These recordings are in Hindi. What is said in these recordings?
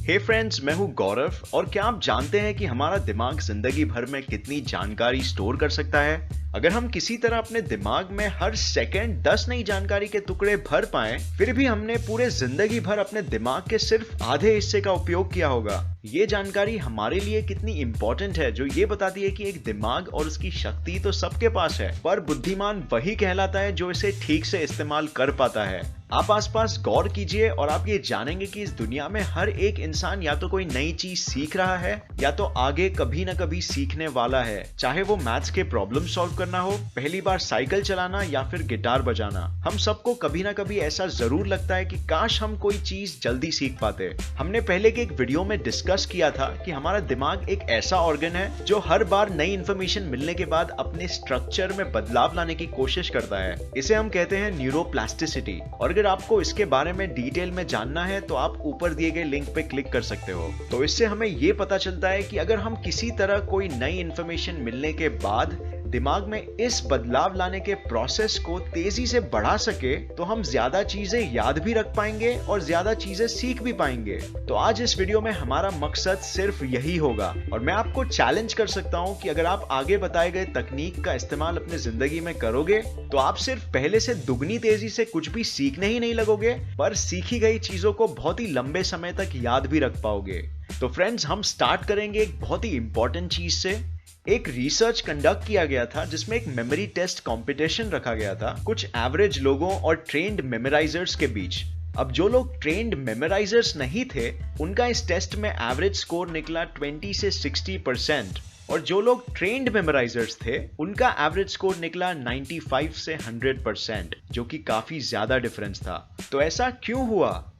हे फ्रेंड्स, मैं हूं गौरव और क्या आप जानते हैं कि हमारा दिमाग जिंदगी भर में कितनी जानकारी स्टोर कर सकता है? अगर हम किसी तरह अपने दिमाग में हर सेकंड 10 नई जानकारी के टुकड़े भर पाएं, फिर भी हमने पूरे जिंदगी भर अपने दिमाग के सिर्फ आधे हिस्से का उपयोग किया होगा। ये जानकारी हमारे लिए कितनी इंपॉर्टेंट है, जो ये बताती है कि एक दिमाग और उसकी शक्ति तो सबके पास है, पर बुद्धिमान वही कहलाता है जो इसे ठीक से इस्तेमाल कर पाता है। आप आसपास गौर कीजिए और आप ये जानेंगे कि इस दुनिया में हर एक इंसान या तो कोई नई चीज सीख रहा है या तो आगे कभी ना कभी सीखने वाला है। चाहे वो मैथ्स के प्रॉब्लम सॉल्व करना हो, पहली बार साइकिल चलाना या फिर गिटार बजाना, हम सबको कभी ना कभी ऐसा जरूर लगता है कि काश हम कोई चीज जल्दी सीख पाते। हमने पहले के एक वीडियो में डिस्कस किया था कि हमारा दिमाग एक ऐसा ऑर्गन है जो हर बार नई इंफॉर्मेशन मिलने के बाद अपने स्ट्रक्चर में बदलाव लाने की कोशिश करता है। इसे हम कहते हैं न्यूरोप्लास्टिसिटी। और अगर आपको इसके बारे में डिटेल में जानना है तो आप ऊपर दिए गए लिंक पे क्लिक कर सकते हो। तो इससे हमें ये पता चलता है कि अगर हम किसी तरह कोई नई इंफॉर्मेशन मिलने के बाद दिमाग में इस बदलाव लाने के प्रोसेस को तेजी से बढ़ा सके तो हम ज्यादा चीजें याद भी रख पाएंगे और ज्यादा चीजें सीख भी पाएंगे। तो आज इस वीडियो में हमारा मकसद सिर्फ यही होगा और मैं आपको चैलेंज कर सकता हूं कि अगर आप आगे बताए गए तकनीक का इस्तेमाल अपनी जिंदगी में करोगे तो आप सिर्फ पहले से दुगनी तेजी से कुछ भी सीखने ही नहीं लगोगे, पर सीखी गई चीजों को बहुत ही लंबे समय तक याद भी रख पाओगे। तो फ्रेंड्स, हम स्टार्ट करेंगे एक बहुत ही इंपॉर्टेंट चीज से। एक रिसर्च कंडक्ट किया गया था जिसमें एक मेमोरी टेस्ट कंपटीशन रखा गया था कुछ एवरेज लोगों और ट्रेन्ड मेमोराइजर्स के बीच। अब जो लोग ट्रेन्ड मेमोराइजर्स नहीं थे, उनका इस टेस्ट में एवरेज स्कोर निकला 20 से 60%, और जो लोग ट्रेन्ड मेमोराइजर्स थे उनका एवरेज स्कोर निकला 95 से 100%, जो कि काफी ज्यादा डिफरेंस था। तो ऐसा क्यों हुआ?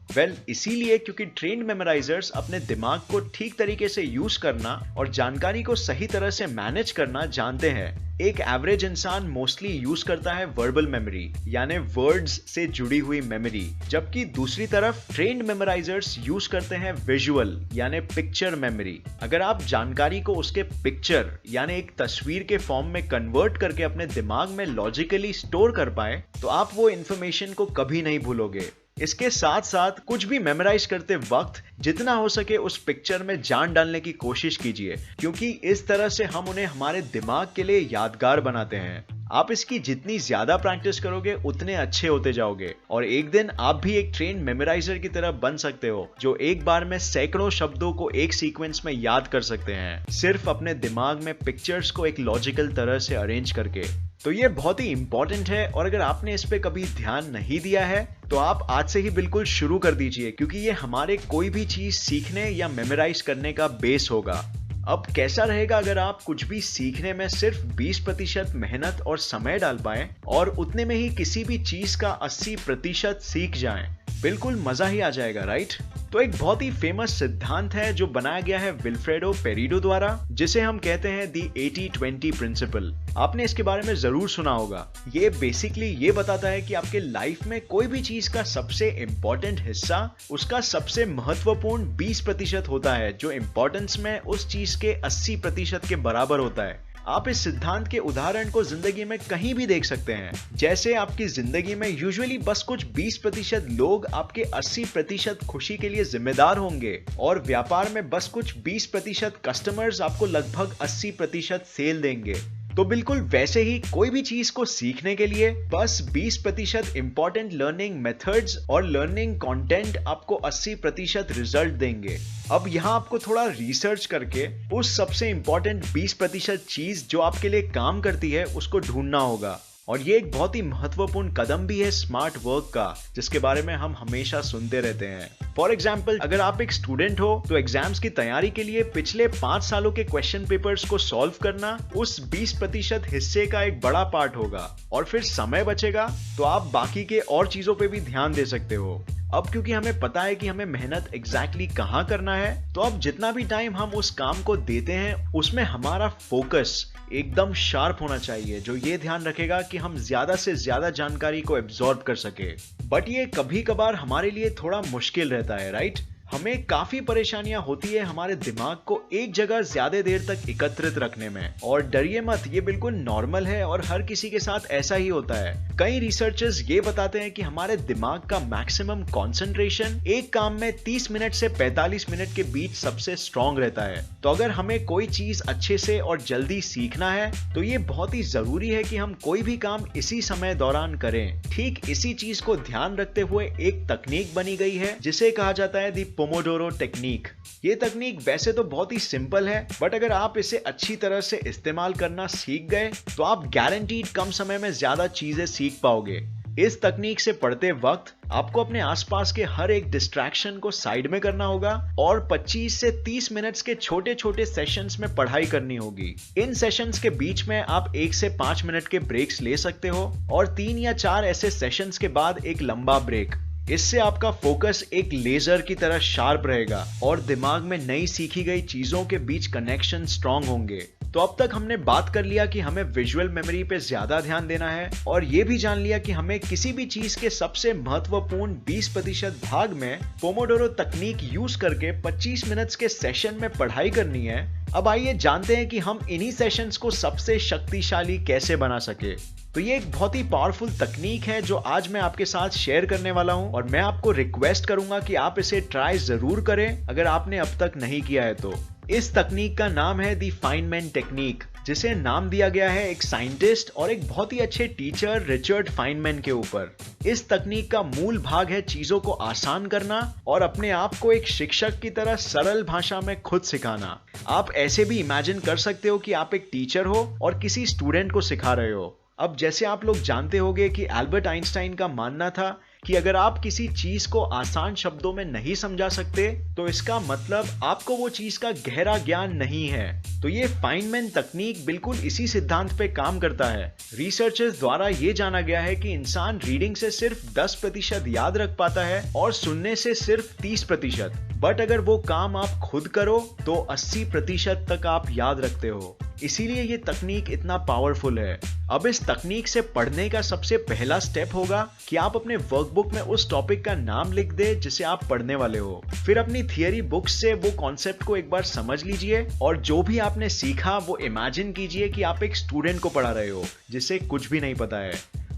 इसीलिए क्योंकि ट्रेन्ड मेमोराइजर्स अपने दिमाग को ठीक तरीके से यूज करना और जानकारी को सही तरह से मैनेज करना जानते हैं। एक एवरेज इंसान मोस्टली यूज करता है वर्बल मेमोरी, यानी वर्ड्स से जुड़ी हुई मेमोरी, जबकि दूसरी तरफ ट्रेन्ड मेमोराइजर्स यूज करते हैं विजुअल यानी पिक्चर मेमोरी। अगर आप जानकारी को उसके पिक्चर यानी एक तस्वीर के फॉर्म में कन्वर्ट करके अपने दिमाग में लॉजिकली स्टोर कर पाए तो आप वो इंफॉर्मेशन को कभी नहीं भूलोगे। इसके साथ साथ कुछ भी मेमोराइज करते वक्त जितना हो सके उस पिक्चर में जान डालने की कोशिश कीजिए, क्योंकि इस तरह से हम उन्हें हमारे दिमाग के लिए यादगार बनाते हैं। आप इसकी जितनी ज्यादा प्रैक्टिस करोगे उतने अच्छे होते जाओगे और एक दिन आप भी एक ट्रेन मेमोराइजर की तरह बन सकते हो, जो एक बार में सैकड़ों शब्दों को एक सीक्वेंस में याद कर सकते हैं, सिर्फ अपने दिमाग में पिक्चर्स को एक लॉजिकल तरह से अरेंज करके। तो ये बहुत ही इंपॉर्टेंट है और अगर आपने इस पे कभी ध्यान नहीं दिया है तो आप आज से ही बिल्कुल शुरू कर दीजिए, क्योंकि ये हमारे कोई भी चीज सीखने या मेमोराइज करने का बेस होगा। अब कैसा रहेगा अगर आप कुछ भी सीखने में सिर्फ 20% मेहनत और समय डाल पाएं और उतने में ही किसी भी चीज का 80% सीख जाएं? बिल्कुल मजा ही आ जाएगा, राइट? तो एक बहुत ही फेमस सिद्धांत है जो बनाया गया है विल्फ्रेडो पेरेटो द्वारा, जिसे हम कहते हैं दी 80-20 प्रिंसिपल। आपने इसके बारे में जरूर सुना होगा। ये बेसिकली ये बताता है कि आपके लाइफ में कोई भी चीज का सबसे इंपॉर्टेंट हिस्सा उसका सबसे महत्वपूर्ण 20% होता है, जो इंपॉर्टेंस में उस चीज के 80% के बराबर होता है। आप इस सिद्धांत के उदाहरण को जिंदगी में कहीं भी देख सकते हैं। जैसे आपकी जिंदगी में यूजुअली बस कुछ 20% लोग आपके 80% खुशी के लिए जिम्मेदार होंगे और व्यापार में बस कुछ 20% कस्टमर्स आपको लगभग 80% सेल देंगे। तो बिल्कुल वैसे ही कोई भी चीज को सीखने के लिए बस 20% इंपॉर्टेंट लर्निंग मेथड्स और लर्निंग कंटेंट आपको 80% रिजल्ट देंगे। अब यहाँ आपको थोड़ा रिसर्च करके उस सबसे इंपॉर्टेंट 20% चीज जो आपके लिए काम करती है उसको ढूंढना होगा। और ये एक बहुत ही महत्वपूर्ण कदम भी है स्मार्ट वर्क का, जिसके बारे में हम हमेशा सुनते रहते हैं। फॉर एग्जाम्पल, अगर आप एक स्टूडेंट हो तो एग्जाम्स की तैयारी के लिए पिछले 5 सालों के क्वेश्चन पेपर्स को सॉल्व करना उस 20% हिस्से का एक बड़ा पार्ट होगा, और फिर समय बचेगा तो आप बाकी के और चीजों पे भी ध्यान दे सकते हो। अब क्योंकि हमें पता है कि हमें मेहनत एग्जैक्टली कहाँ करना है, तो अब जितना भी टाइम हम उस काम को देते हैं उसमें हमारा फोकस एकदम शार्प होना चाहिए, जो ये ध्यान रखेगा कि हम ज्यादा से ज्यादा जानकारी को एब्जॉर्ब कर सके। बट ये कभी कभार हमारे लिए थोड़ा मुश्किल रहता है, राइट? हमें काफी परेशानियां होती है हमारे दिमाग को एक जगह ज्यादा देर तक एकत्रित रखने में। और डरिए मत, ये बिल्कुल नॉर्मल है और हर किसी के साथ ऐसा ही होता है। कई रिसर्चर्स ये बताते हैं कि हमारे दिमाग का मैक्सिमम कंसंट्रेशन एक काम में 30 मिनट से 45 मिनट के बीच सबसे स्ट्रांग रहता है। तो अगर हमें कोई चीज अच्छे से और जल्दी सीखना है तो ये बहुत ही जरूरी है कि हम कोई भी काम इसी समय दौरान करें। ठीक इसी चीज को ध्यान रखते हुए एक तकनीक बनी गई है जिसे कहा जाता है दी पोमोडोरो टेक्निक। ये तकनीक वैसे तो बहुत ही सिंपल है, बट अगर आप इसे अच्छी तरह से इस्तेमाल करना सीख गए तो आप गारंटीड कम समय में ज्यादा चीजें सीख पाओगे। इस तकनीक से पढ़ते वक्त आपको अपने आसपास के हर एक डिस्ट्रैक्शन को साइड में करना होगा और 25 से 30 मिनट्स के छोटे छोटे सेशंस में पढ़ाई करनी होगी। इन सेशंस के बीच में आप 1 से 5 मिनट के ब्रेक्स ले सकते हो और 3 या 4 ऐसे सेशंस के बाद एक लंबा ब्रेक। इससे आपका फोकस एक लेजर की तरह शार्प रहेगा और दिमाग में नई सीखी गई चीजों के बीच कनेक्शन स्ट्रांग होंगे। तो अब तक हमने बात कर लिया कि हमें विजुअल मेमोरी पे ज्यादा ध्यान देना है और ये भी जान लिया कि हमें किसी भी चीज के सबसे महत्वपूर्ण 20% भाग में पोमोडोरो तकनीक यूज करके 25 मिनट्स के सेशन में पढ़ाई करनी है। अब आइए जानते हैं कि हम इन्हीं सेशंस को सबसे शक्तिशाली कैसे बना सके। तो ये एक बहुत ही पावरफुल तकनीक है जो आज मैं आपके साथ शेयर करने वाला हूं और मैं आपको रिक्वेस्ट करूंगा कि आप इसे ट्राई जरूर करें अगर आपने अब तक नहीं किया है तो। इस तकनीक का नाम है दी फाइनमैन टेक्निक, जिसे नाम दिया गया है एक साइंटिस्ट और एक बहुत ही अच्छे टीचर रिचर्ड फाइनमैन के ऊपर। इस तकनीक का मूल भाग है चीजों को आसान करना और अपने आप को एक शिक्षक की तरह सरल भाषा में खुद सिखाना। आप ऐसे भी इमेजिन कर सकते हो कि आप एक टीचर हो और किसी स्टूडेंट को सिखा रहे हो। अब जैसे आप लोग जानते होंगे कि एल्बर्ट आइंस्टाइन का मानना था कि अगर आप किसी चीज को आसान शब्दों में नहीं समझा सकते तो इसका मतलब आपको वो चीज का गहरा ज्ञान नहीं है। तो ये फाइनमैन तकनीक बिल्कुल इसी सिद्धांत पे काम करता है। रिसर्चर्स द्वारा ये जाना गया है कि इंसान रीडिंग से सिर्फ 10% याद रख पाता है और सुनने से सिर्फ 30%, बट अगर वो काम आप खुद करो तो 80% तक आप याद रखते हो। इसीलिए ये तकनीक इतना पावरफुल है। अब इस तकनीक से पढ़ने का सबसे पहला स्टेप होगा कि आप अपने वर्कबुक में उस टॉपिक का नाम लिख दे जिसे आप पढ़ने वाले हो। फिर अपनी थियरी बुक्स से वो कॉन्सेप्ट को एक बार समझ लीजिए और जो भी आपने सीखा वो इमेजिन कीजिए कि आप एक स्टूडेंट को पढ़ा रहे हो जिसे कुछ भी नहीं पता है।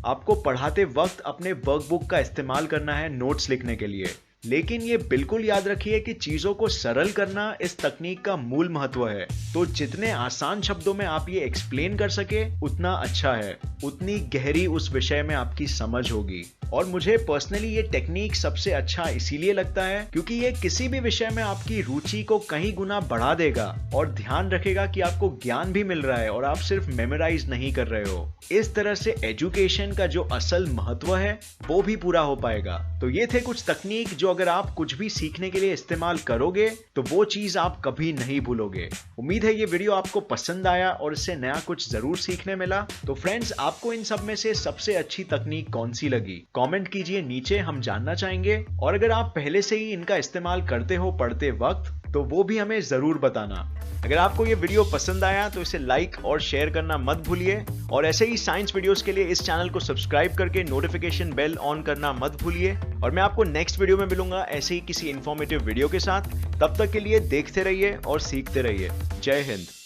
आपको पढ़ाते वक्त अपने वर्कबुक का इस्तेमाल करना है नोट्स लिखने के लिए, लेकिन ये बिल्कुल याद रखिए कि चीजों को सरल करना इस तकनीक का मूल महत्व है। तो जितने आसान शब्दों में आप ये एक्सप्लेन कर सके उतना अच्छा है, उतनी गहरी उस विषय में आपकी समझ होगी। और मुझे पर्सनली ये टेक्निक सबसे अच्छा इसीलिए लगता है क्योंकि ये किसी भी विषय में आपकी रुचि को कहीं गुना बढ़ा देगा और ध्यान रखेगा कि आपको ज्ञान भी मिल रहा है और आप सिर्फ मेमोराइज नहीं कर रहे हो। इस तरह से एजुकेशन का जो असल महत्व है वो भी पूरा हो पाएगा। तो ये थे कुछ तकनीक जो अगर आप कुछ भी सीखने के लिए इस्तेमाल करोगे तो वो चीज आप कभी नहीं भूलोगे। उम्मीद है ये वीडियो आपको पसंद आया और इससे नया कुछ जरूर सीखने मिला। तो फ्रेंड्स, आपको इन सब में से सबसे अच्छी तकनीक कौन सी लगी कमेंट कीजिए नीचे, हम जानना चाहेंगे। और अगर आप पहले से ही इनका इस्तेमाल करते हो पढ़ते वक्त तो वो भी हमें जरूर बताना। अगर आपको ये वीडियो पसंद आया तो इसे लाइक और शेयर करना मत भूलिए और ऐसे ही साइंस वीडियोस के लिए इस चैनल को सब्सक्राइब करके नोटिफिकेशन बेल ऑन करना मत भूलिए। और मैं आपको नेक्स्ट वीडियो में मिलूंगा ऐसे ही किसी इंफॉर्मेटिव वीडियो के साथ। तब तक के लिए देखते रहिए और सीखते रहिए। जय हिंद।